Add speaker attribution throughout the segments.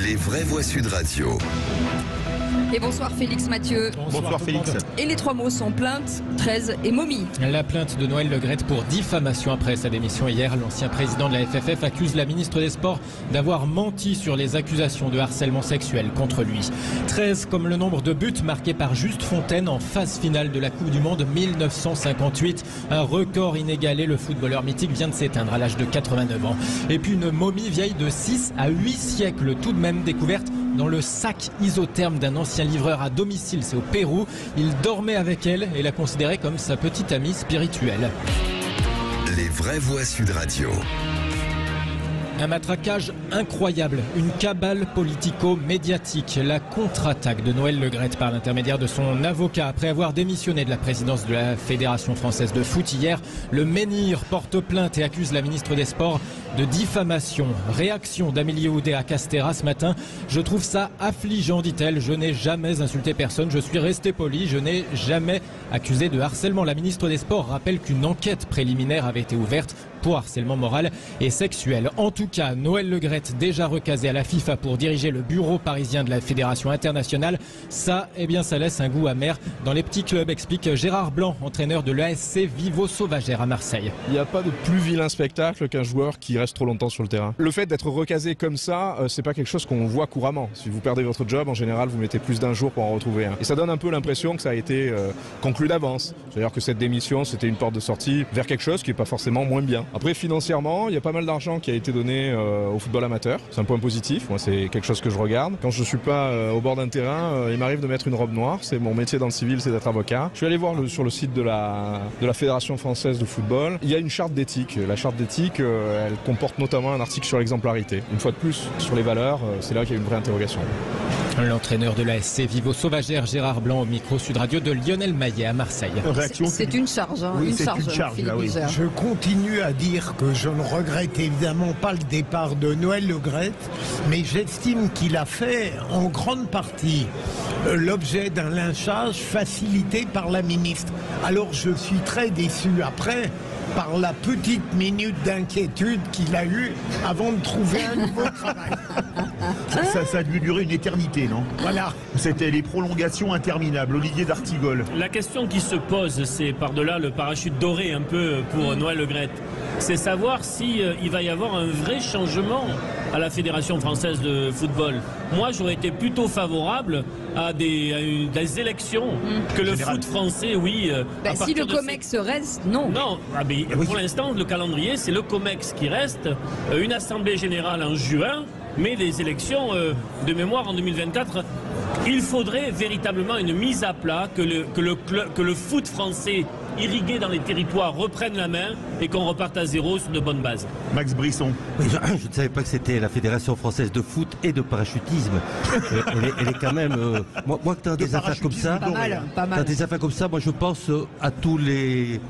Speaker 1: Les vraies voix Sud Radio.
Speaker 2: Et bonsoir Félix Mathieu.
Speaker 3: Bonsoir Félix.
Speaker 2: Et les trois mots sont plainte, 13 et momie.
Speaker 4: La plainte de Noël Le Graët pour diffamation après sa démission hier. L'ancien président de la FFF accuse la ministre des Sports d'avoir menti sur les accusations de harcèlement sexuel contre lui. 13 comme le nombre de buts marqués par Juste Fontaine en phase finale de la Coupe du Monde 1958. Un record inégalé, le footballeur mythique vient de s'éteindre à l'âge de 89 ans. Et puis une momie vieille de 6 à 8 siècles, tout de même découverte dans le sac isotherme d'un ancien livreur à domicile, c'est au Pérou. Il dormait avec elle et la considérait comme sa petite amie spirituelle.
Speaker 1: Les vraies voix Sud Radio.
Speaker 4: Un matraquage incroyable, une cabale politico-médiatique. La contre-attaque de Noël Le Graët par l'intermédiaire de son avocat après avoir démissionné de la présidence de la Fédération française de foot hier. Le menhir porte plainte et accuse la ministre des Sports de diffamation. Réaction d'Amélie Oudéa-Castéra ce matin. Je trouve ça affligeant, dit-elle. Je n'ai jamais insulté personne. Je suis resté poli. Je n'ai jamais accusé de harcèlement. La ministre des Sports rappelle qu'une enquête préliminaire avait été ouverte pour harcèlement moral et sexuel. En tout cas, Noël Le Graët, déjà recasé à la FIFA pour diriger le bureau parisien de la Fédération internationale, ça laisse un goût amer dans les petits clubs, explique Gérard Blanc, entraîneur de l'ASC Vivo Sauvagère à Marseille.
Speaker 3: Il n'y a pas de plus vilain spectacle qu'un joueur qui reste trop longtemps sur le terrain. Le fait d'être recasé comme ça, c'est pas quelque chose qu'on voit couramment. Si vous perdez votre job, en général, vous mettez plus d'un jour pour en retrouver un. Et ça donne un peu l'impression que ça a été conclu d'avance. C'est-à-dire que cette démission, c'était une porte de sortie vers quelque chose qui n'est pas forcément moins bien. Après, financièrement, il y a pas mal d'argent qui a été donné au football amateur. C'est un point positif. Moi, c'est quelque chose que je regarde. Quand je ne suis pas au bord d'un terrain, il m'arrive de mettre une robe noire. C'est mon métier dans le civil, c'est d'être avocat. Je suis allé voir sur le site de la Fédération française de football. Il y a une charte d'éthique. La charte d'éthique, elle comporte notamment un article sur l'exemplarité. Une fois de plus, sur les valeurs, c'est là qu'il y a une vraie interrogation.
Speaker 4: L'entraîneur de l'ASC Vivo Sauvagère, Gérard Blanc, au micro Sud Radio de Lionel Maillet à Marseille.
Speaker 2: C'est une charge,
Speaker 5: oui, c'est une charge. Là, oui. Je continue à dire que je ne regrette évidemment pas le départ de Noël Le Graët, mais j'estime qu'il a fait en grande partie l'objet d'un lynchage facilité par la ministre. Alors je suis très déçu après par la petite minute d'inquiétude qu'il a eue avant de trouver un nouveau travail.
Speaker 6: Ça a dû durer une éternité, non?
Speaker 5: Voilà.
Speaker 6: C'était les prolongations interminables. Olivier d'Artigol.
Speaker 7: La question qui se pose, c'est par-delà le parachute doré un peu pour Noël Le Graët, c'est savoir si il va y avoir un vrai changement à la Fédération française de football. Moi, j'aurais été plutôt favorable à des élections que le foot français, oui.
Speaker 2: Si le COMEX reste, non.
Speaker 7: Non, pour l'instant, le calendrier, c'est le COMEX qui reste, une assemblée générale en juin, mais les élections de mémoire en 2024. Il faudrait véritablement une mise à plat, que le foot français irrigué dans les territoires reprenne la main et qu'on reparte à zéro sur de bonnes bases.
Speaker 6: Max Brisson.
Speaker 8: Oui, je ne savais pas que c'était la Fédération française de foot et de parachutisme. Elle est quand même... moi, quand dans des affaires comme ça...
Speaker 2: Pas mal.
Speaker 8: Dans des affaires comme ça, moi je pense à tous les...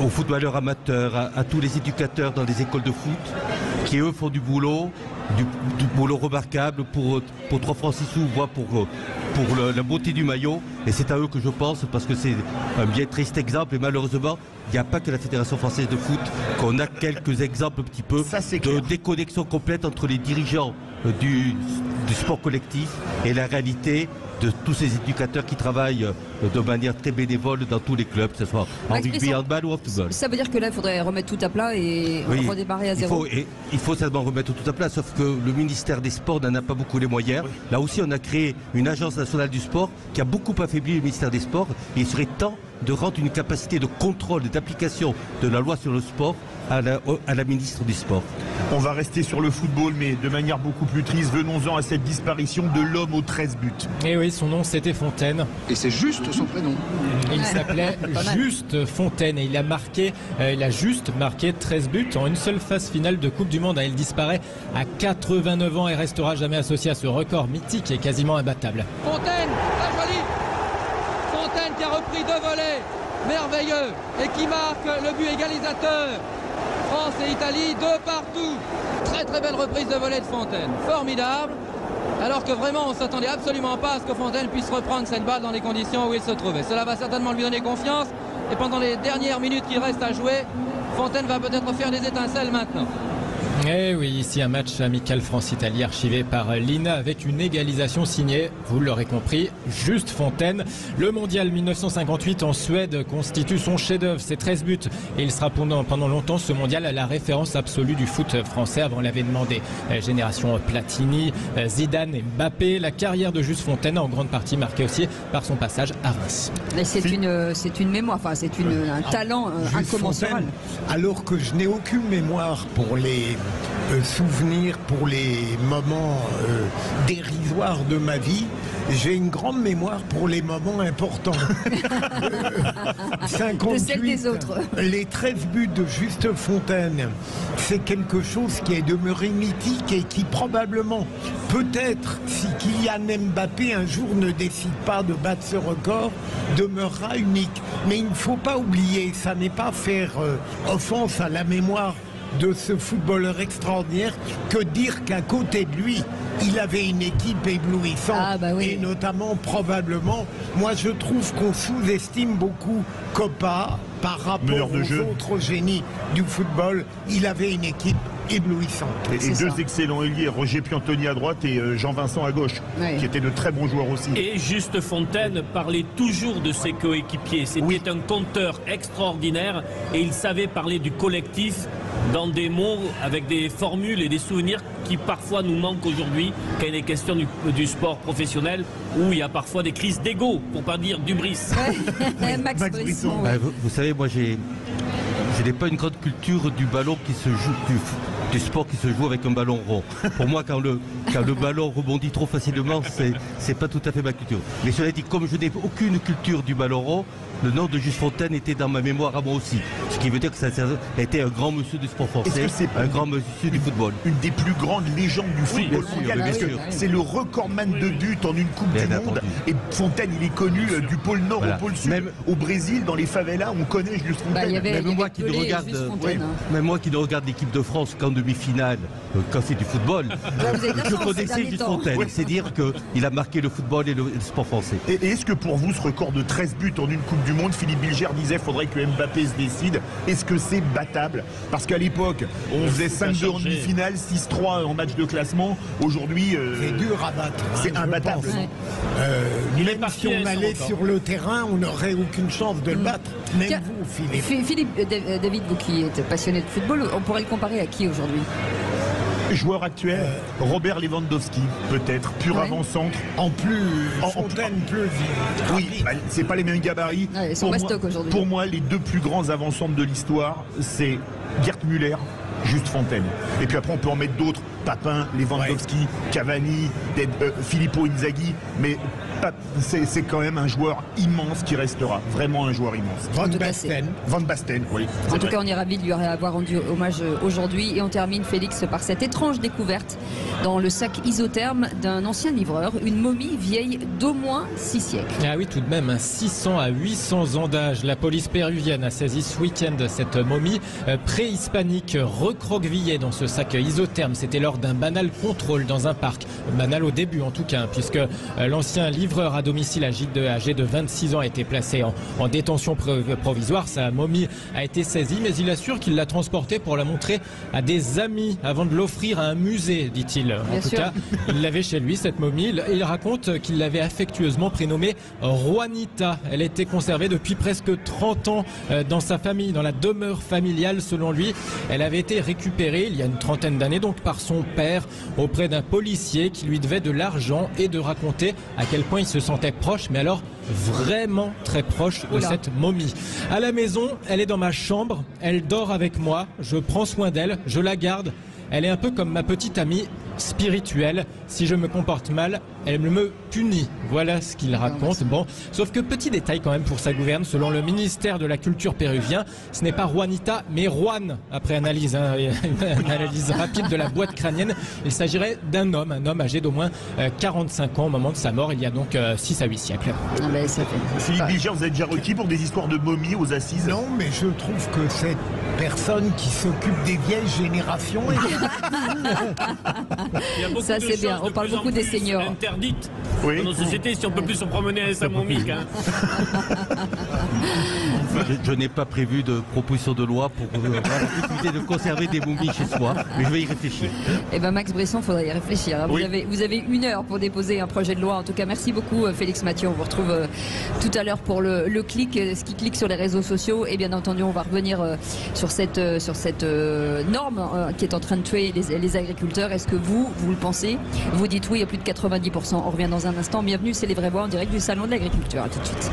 Speaker 8: aux footballeurs amateurs, à tous les éducateurs dans les écoles de foot, qui eux font du boulot remarquable pour 3 francs 6 sous, voire pour la beauté du maillot. Et c'est à eux que je pense, parce que c'est un bien triste exemple. Et malheureusement, il n'y a pas que la Fédération française de foot, qu'on a quelques exemples un petit peu de déconnexion complète entre les dirigeants du sport collectif et la réalité de tous ces éducateurs qui travaillent de manière très bénévole dans tous les clubs, que ce soit en rugby, en handball ou en football.
Speaker 2: Ça veut dire que là, il faudrait remettre tout à plat et redémarrer à zéro.
Speaker 8: Il faut seulement remettre tout à plat, sauf que le ministère des Sports n'en a pas beaucoup les moyens. Oui. Là aussi, on a créé une agence nationale du sport qui a beaucoup affaibli le ministère des Sports. Et il serait temps de rendre une capacité de contrôle et d'application de la loi sur le sport à la ministre du Sport.
Speaker 6: On va rester sur le football, mais de manière beaucoup plus triste. Venons-en à cette disparition de l'homme aux 13 buts.
Speaker 4: Et oui, son nom c'était Fontaine.
Speaker 9: Et c'est juste son prénom.
Speaker 4: Il s'appelait Juste Fontaine et il a juste marqué 13 buts en une seule phase finale de Coupe du Monde. Il disparaît à 89 ans et restera jamais associé à ce record mythique et quasiment imbattable.
Speaker 10: Fontaine, très joli. Fontaine qui a repris 2 volets merveilleux et qui marque le but égalisateur. France et Italie, 2 partout. Très très belle reprise de volée de Fontaine. Formidable. Alors que vraiment on ne s'attendait absolument pas à ce que Fontaine puisse reprendre cette balle dans les conditions où il se trouvait. Cela va certainement lui donner confiance. Et pendant les dernières minutes qu'il reste à jouer, Fontaine va peut-être faire des étincelles maintenant.
Speaker 4: Eh oui, ici un match amical France-Italie archivé par l'INA avec une égalisation signée, vous l'aurez compris, Juste Fontaine. Le mondial 1958 en Suède constitue son chef-d'œuvre, c'est 13 buts. Et il sera pendant longtemps ce mondial à la référence absolue du foot français. Avant, on l'avait demandé. Génération Platini, Zidane et Mbappé. La carrière de Juste Fontaine en grande partie marquée aussi par son passage à Reims.
Speaker 2: Mais c'est une mémoire, enfin c'est un talent incommensurable.
Speaker 5: Alors que je n'ai aucune mémoire pour les souvenirs, pour les moments dérisoires de ma vie, j'ai une grande mémoire pour les moments importants. 58,
Speaker 2: de celle des autres.
Speaker 5: Les 13 buts de Juste Fontaine, c'est quelque chose qui est demeuré mythique et qui probablement, peut-être, si Kylian Mbappé un jour ne décide pas de battre ce record, demeurera unique. Mais il ne faut pas oublier, ça n'est pas faire offense à la mémoire de ce footballeur extraordinaire que dire qu'à côté de lui, il avait une équipe éblouissante et notamment probablement, moi je trouve qu'on sous-estime beaucoup Kopa par rapport aux autres génies du football. Il avait une équipe éblouissante.
Speaker 6: Et deux excellents ailiers, Roger Piantoni à droite et Jean-Vincent à gauche, qui étaient de très bons joueurs aussi.
Speaker 7: Et Juste Fontaine parlait toujours de ses coéquipiers. C'était un conteur extraordinaire et il savait parler du collectif dans des mots, avec des formules et des souvenirs qui parfois nous manquent aujourd'hui quand il est question du sport professionnel où il y a parfois des crises d'ego, pour pas dire d'hubris.
Speaker 2: Max Brisson.
Speaker 8: Vous savez, moi je n'ai pas une grande culture du ballon qui se joue, du sport qui se joue avec un ballon rond. Pour moi, quand le ballon rebondit trop facilement, c'est pas tout à fait ma culture. Mais cela dit, comme je n'ai aucune culture du ballon rond, le nom de Juste Fontaine était dans ma mémoire à moi aussi. Ce qui veut dire que ça a été un grand monsieur du sport français, un grand monsieur du football.
Speaker 6: Une des plus grandes légendes du football mondial, parce que c'est le recordman de buts en une Coupe du Monde. Et Fontaine, il est connu du pôle Nord au pôle Sud. Même au Brésil, dans les favelas, on connaît Juste Fontaine.
Speaker 8: Même moi qui ne regarde l'équipe de France qu'en demi-finale, quand c'est du football, je connaissais Juste Fontaine. C'est dire qu'il a marqué le football et le sport français.
Speaker 6: Et est-ce que pour vous, ce record de 13 buts en une Coupe du Monde, Philippe Bilger disait qu'il faudrait que Mbappé se décide. Est-ce que c'est battable? Parce qu'à l'époque, on faisait 5-2 en demi-finale, 6-3 en match de classement. Aujourd'hui,
Speaker 5: c'est dur à battre.
Speaker 6: C'est imbattable.
Speaker 5: Même si on allait sur le terrain, on n'aurait aucune chance de le battre. Même vous, Philippe.
Speaker 2: Philippe, David, vous qui êtes passionné de football, on pourrait le comparer à qui aujourd'hui?
Speaker 6: Joueur actuel, Robert Lewandowski, peut-être, pur avant-centre.
Speaker 5: En plus, Fontaine plus.
Speaker 6: Oui, c'est pas les mêmes gabarits.
Speaker 2: Pour
Speaker 6: moi, les deux plus grands avant-centres de l'histoire, c'est Gerd Müller, Juste Fontaine. Et puis après, on peut en mettre d'autres. Papin, Lewandowski, Cavani, Filippo Inzaghi. Mais c'est quand même un joueur immense qui restera. Vraiment un joueur immense. Van Basten, oui.
Speaker 2: En tout cas, on est ravis de lui avoir rendu hommage aujourd'hui. Et on termine, Félix, par cette étrange découverte dans le sac isotherme d'un ancien livreur. Une momie vieille d'au moins 6 siècles.
Speaker 4: Ah oui, tout de même, 600 à 800 ans d'âge. La police péruvienne a saisi ce week-end cette momie préhispanique recroquevillée dans ce sac isotherme. C'était lors d'un banal contrôle dans un parc. Banal au début en tout cas, puisque l'ancien livreur à domicile âgé de 26 ans a été placé en détention provisoire. Sa momie a été saisie, mais il assure qu'il l'a transportée pour la montrer à des amis avant de l'offrir à un musée, dit-il. En tout cas, il l'avait chez lui, cette momie. Il raconte qu'il l'avait affectueusement prénommée Juanita. Elle était conservée depuis presque 30 ans dans sa famille, dans la demeure familiale selon lui. Elle avait été récupérée il y a une trentaine d'années donc par son père auprès d'un policier qui lui devait de l'argent et de raconter à quel point il se sentait proche, mais alors vraiment très proche de cette momie. À la maison, elle est dans ma chambre, elle dort avec moi, je prends soin d'elle, je la garde. Elle est un peu comme ma petite amie spirituelle. Si je me comporte mal, elle me punit. Voilà ce qu'il raconte. Bon, sauf que petit détail quand même pour sa gouverne, selon le ministère de la Culture péruvien, ce n'est pas Juanita, mais Juan. Après analyse, une analyse rapide de la boîte crânienne, il s'agirait d'un homme, un homme âgé d'au moins 45 ans au moment de sa mort, il y a donc 6 à 8 siècles.
Speaker 6: Philippe Bilger, vous êtes déjà requis pour des histoires de momies aux assises?
Speaker 5: Non, mais je trouve que cette personne qui s'occupe des vieilles générations
Speaker 2: ça c'est bien, on parle beaucoup des seniors.
Speaker 7: Interdite dans nos sociétés si on peut plus se promener avec sa momie.
Speaker 8: Je n'ai pas prévu de proposition de loi pour avoir la possibilité de conserver des momies chez soi, mais je vais y réfléchir.
Speaker 2: Eh ben Max Brisson, il faudra y réfléchir. Oui. Vous avez 1 heure pour déposer un projet de loi. En tout cas, merci beaucoup Félix Mathieu. On vous retrouve tout à l'heure pour le clic, ce qui clique sur les réseaux sociaux. Et bien entendu, on va revenir sur cette norme qui est en train de tuer les agriculteurs. Est-ce que vous le pensez? Vous dites oui à plus de 90%. On revient dans un instant. Bienvenue, c'est Les Vraies Voix en direct du Salon de l'Agriculture. À tout de suite.